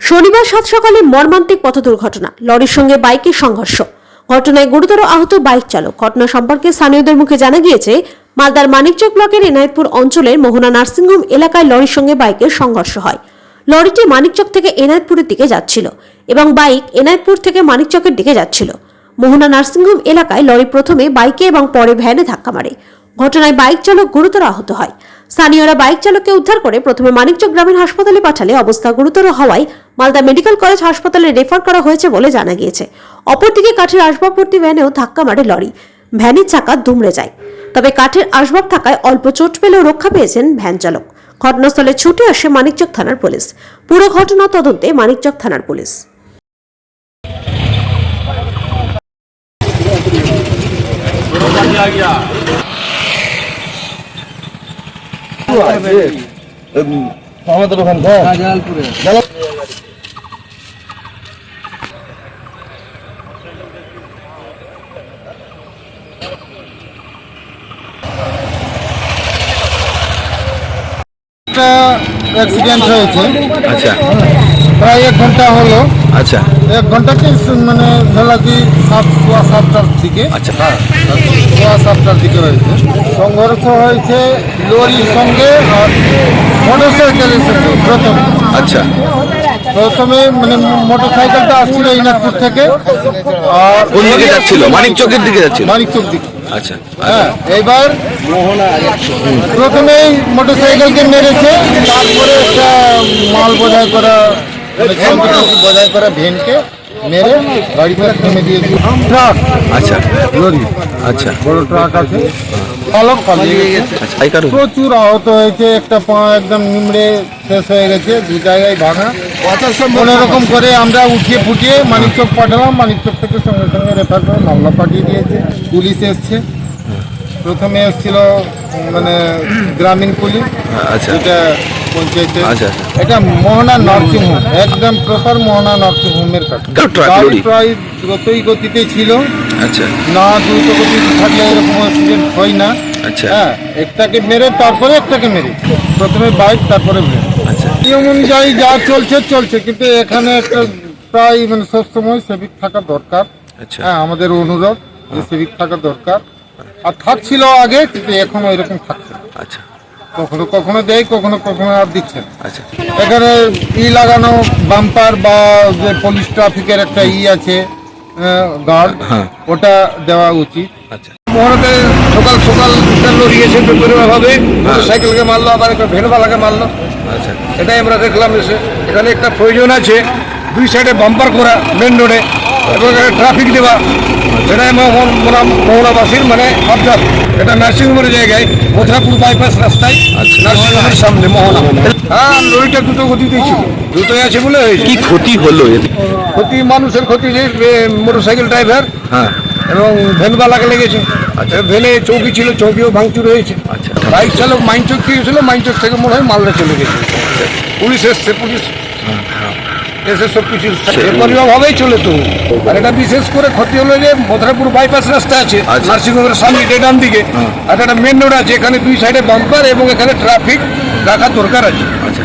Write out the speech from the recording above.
শনিবার সাত সকালে মর্মান্তিক পথ দুর্ঘটনা, লরির সঙ্গে বাইকের সংঘর্ষ। ঘটনায় গুরুতর আহত বাইক চালক। ঘটনা সম্পর্কে স্থানীয়দের মুখে জানা গিয়েছে, মালদার মানিকচক ব্লকের এনায়েতপুর অঞ্চলের মোহনা নার্সিংহোম এলাকায় লরির সঙ্গে বাইকের সংঘর্ষ হয়। লরিটি মানিকচক থেকে এনায়েতপুরের দিকে যাচ্ছিল এবং বাইক এনায়েতপুর থেকে মানিকচকের দিকে যাচ্ছিল। মোহনা নার্সিংহোম এলাকায় লরি প্রথমে বাইকে এবং পরে ভ্যানে ধাক্কা মারে। ঘটনায় বাইক চালক গুরুতর আহত হয়। স্থানীয়রা বাইক চালককে উদ্ধার করে প্রথমে মানিকচক গ্রামীণ হাসপাতালে পাঠালে অবস্থা গুরুতর হওয়ায় মালদা মেডিকেল কলেজ হাসপাতালে রেফার করা হয়েছে বলে জানা গিয়েছে। অপরদিকে কাঠের আসবাব ভর্তি ভ্যানেও ধাক্কা মারে লরি। ভ্যানের চাকা দুমড়ে যায়। তবে কাঠের আসবাব থাকায় অল্প চোট পেলেও রক্ষা পেয়েছেন ভ্যান চালক। ঘটনাস্থলে ছুটে আসে মানিকচক থানার পুলিশ। পুরো ঘটনা তদন্তে মানিকচক থানার পুলিশ। আমাদের ওখান অ্যাক্সিডেন্ট হয়েছে। আচ্ছা প্রায় 1 ঘন্টা হলো। আচ্ছা 1 ঘন্টা কি মানে বেলা কি 7টার দিকে। আচ্ছা 7টার দিকে হয়েছে। সংঘর্ষ হয়েছে লরির সঙ্গে আর মোটরসাইকেলের সঙ্গে। আচ্ছা প্রথমে মানে মোটরসাইকেলটা আসছিল ইনাজপুর থেকে আর কোন দিকে যাচ্ছিল? মানিকচকের দিকে যাচ্ছিল। মানিকচক দিকে। আচ্ছা হ্যাঁ, এবার প্রথমেই মোটরসাইকেলকে মেরেছে, তারপরে একটা মাল বোঝাই করা বোঝাই করা ভ্যানকে মেরে গাড়িটা থেমে দিয়েছে। ট্রাক, আচ্ছা লরি, আচ্ছা বড় ট্রাক আছে, চালক পালিয়ে গেছে। আচ্ছা এই কারণে প্রচুর আহত হয়েছে। একটা পা একদম নিমড়ে শেষ হয়ে গেছে, 2 জায়গায় ভাঙা। কোনো রকম করে আমরা উঠিয়ে ফুটিয়ে মানিকচক পাঠালাম। মানিকচক থেকে সঙ্গে সঙ্গে রেফার করে মামলা পাঠিয়ে দিয়েছে। পুলিশ এসছে। প্রথমে এসেছিল মানে গ্রামীণ পুলিশ, আচ্ছা এটা পঞ্চায়েতে। আচ্ছা এটা মোহনা নার্সিংহোম, একদম প্রপার মোহনা নার্সিংহোমের কাছে। ট্রাক গাড়ি লরি। প্রায় দ্রুতই গতিতে ছিল আচ্ছা না, দ্রুত গতিতে থাকলে এরকম অ্যাক্সিডেন্ট হয় না। আচ্ছা হ্যাঁ, একটাকে মেরে তারপরে একটাকে মেরে, প্রথমে বাইক তারপরে ভ্যান। আচ্ছা নিয়ম অনুযায়ী যা চলছে, কিন্তু এখানে একটা প্রায় মানে সবসময় সেভিক থাকা দরকার। আচ্ছা হ্যাঁ, আমাদের অনুরোধ যে সেভিক থাকা দরকার। আর থাকছিল আগে, কিন্তু এখন ওইরকম থাকছে না। আচ্ছা কখনো কখনো দেয়, কখনো কখনো আর দিচ্ছে না। আচ্ছা এখানে লাগানো বাম্পার বা যে পুলিশ ট্রাফিকের একটা আছে গার্ড, হ্যাঁ। ওটা দেওয়া উচিত। আচ্ছা মোহনাতে সকাল সকাল একটা লরি এসে বেপরোয়াভাবে মোটরসাইকেলকে মারলো, আবার একটা ভ্যানওয়ালাকে মারলো। আচ্ছা এটাই আমরা দেখলাম এসে। এখানে একটা প্রয়োজন আছে 2 সাইডে বাম্পার করা মেন রোডে এবং ট্রাফিক দেওয়া। সেটাই মোহনাবাসীর মানে অবজার্ভ। এটা নার্সিংহোমের জায়গায় মথুরাপুর বাইপাস রাস্তায় নার্সিংহোমের সামনে মোহনা। হ্যাঁ, লরিটা দ্রুত গতিতেই ছিল, দ্রুতই আছে বলে হয়েছে। কি ক্ষতি হলো এতে? ক্ষতি মানুষের ক্ষতি, যে মোটরসাইকেল ড্রাইভার হ্যাঁ এবং ভ্যানওয়ালাকে লেগেছে। আচ্ছা। ভ্যানে চৌকি ছিল, চৌকিও ভাঙচুর হয়েছে। আচ্ছা বাইক চালক মাইনচক থেকে ছিল, মাইনচক থেকে মনে হয় মালদা চলে গেছে। পুলিশ এসছে, পুলিশ এসে সব কিছু ভাবেই চলে তো। আর এটা বিশেষ করে ক্ষতি হলো যে মথুরাপুর বাইপাস রাস্তা আছে আচ্ছা। নার্সিংহোমের সামনে ডান দিকে, আর একটা মেন রোড আছে। এখানে 2 সাইডে বাম্পার এবং এখানে ট্রাফিক রাখার দরকার আছে। আচ্ছা